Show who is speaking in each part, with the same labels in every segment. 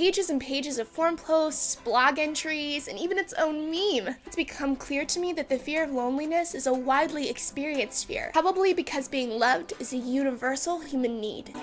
Speaker 1: pages and pages of forum posts, blog entries, and even its own meme. It's become clear to me that the fear of loneliness is a widely experienced fear, probably because being loved is a universal human need.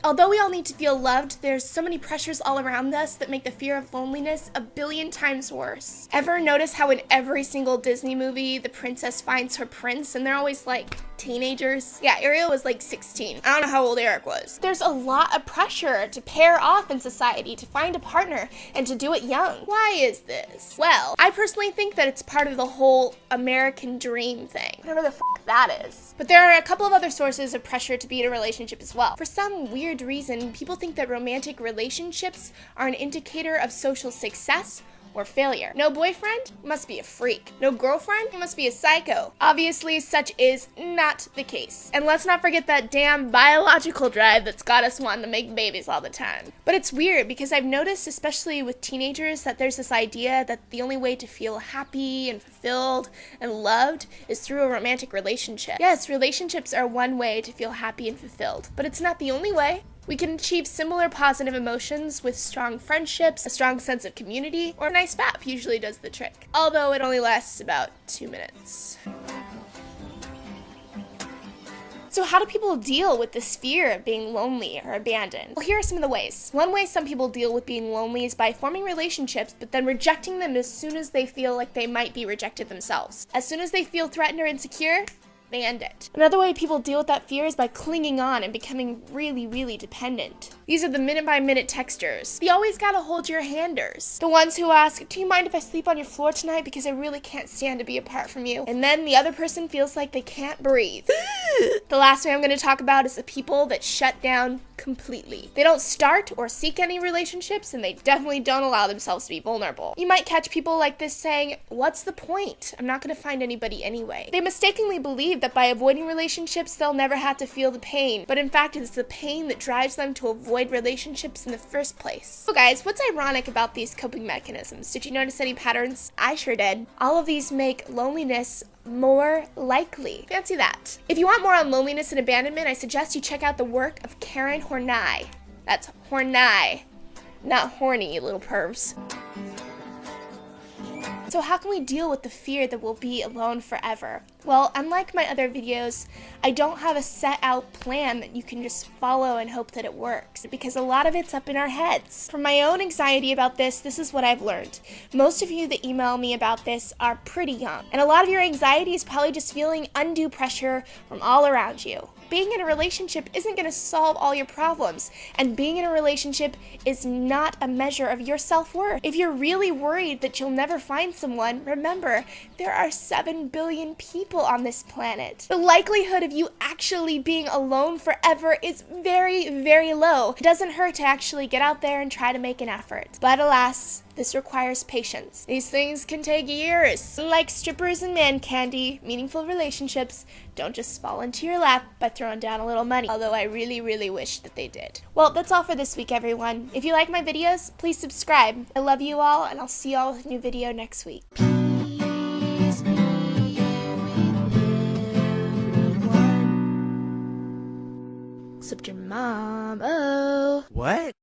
Speaker 1: Although we all need to feel loved, there's so many pressures all around us that make the fear of loneliness a billion times worse. Ever notice how in every single Disney movie, the princess finds her prince and they're always like teenagers? Yeah, Ariel was like 16. I don't know how old Eric was. There's a lot of pressure to pair off in society, to find a partner, and to do it young. Why is this? Well, I personally think that it's part of the whole American dream thing. Whatever the f that is. But there are a couple of other sources of pressure to be in a relationship as well. For some weird reason, people think that romantic relationships are an indicator of social success or failure. No boyfriend? Must be a freak. No girlfriend? You must be a psycho. Obviously, such is not the case. And let's not forget that damn biological drive that's got us wanting to make babies all the time. But it's weird because I've noticed, especially with teenagers, that there's this idea that the only way to feel happy and fulfilled and loved is through a romantic relationship. Yes, relationships are one way to feel happy and fulfilled, but it's not the only way. We can achieve similar positive emotions with strong friendships, a strong sense of community, or a nice fap usually does the trick. Although it only lasts about 2 minutes. So how do people deal with this fear of being lonely or abandoned? Well, here are some of the ways. One way some people deal with being lonely is by forming relationships, but then rejecting them as soon as they feel like they might be rejected themselves. As soon as they feel threatened or insecure, they end it. Another way people deal with that fear is by clinging on and becoming really, really dependent. These are the minute-by-minute texters. The always gotta hold your handers. The ones who ask, do you mind if I sleep on your floor tonight because I really can't stand to be apart from you? And then the other person feels like they can't breathe. The last way I'm gonna talk about is the people that shut down completely. They don't start or seek any relationships, and they definitely don't allow themselves to be vulnerable. You might catch people like this saying, what's the point? I'm not gonna find anybody anyway. They mistakenly believe that by avoiding relationships, they'll never have to feel the pain, but in fact, it's the pain that drives them to avoid relationships in the first place. So guys, what's ironic about these coping mechanisms? Did you notice any patterns? I sure did. All of these make loneliness more likely. Fancy that. If you want more on loneliness and abandonment, I suggest you check out the work of Karen Horney. That's Horney, not horny, you little pervs. So how can we deal with the fear that we'll be alone forever? Well, unlike my other videos, I don't have a set out plan that you can just follow and hope that it works, because a lot of it's up in our heads. From my own anxiety about this is what I've learned. Most of you that email me about this are pretty young, and a lot of your anxiety is probably just feeling undue pressure from all around you. Being in a relationship isn't going to solve all your problems, and being in a relationship is not a measure of your self-worth. If you're really worried that you'll never find someone, remember, there are 7 billion people on this planet. The likelihood of you actually being alone forever is very, very low. It doesn't hurt to actually get out there and try to make an effort. But alas, this requires patience. These things can take years. Like strippers and man candy, meaningful relationships don't just fall into your lap by throwing down a little money, although I really, really wish that they did. Well, that's all for this week, everyone. If you like my videos, please subscribe. I love you all, and I'll see you all with a new video next week. Peace be everyone. Except your mom. Oh.
Speaker 2: What?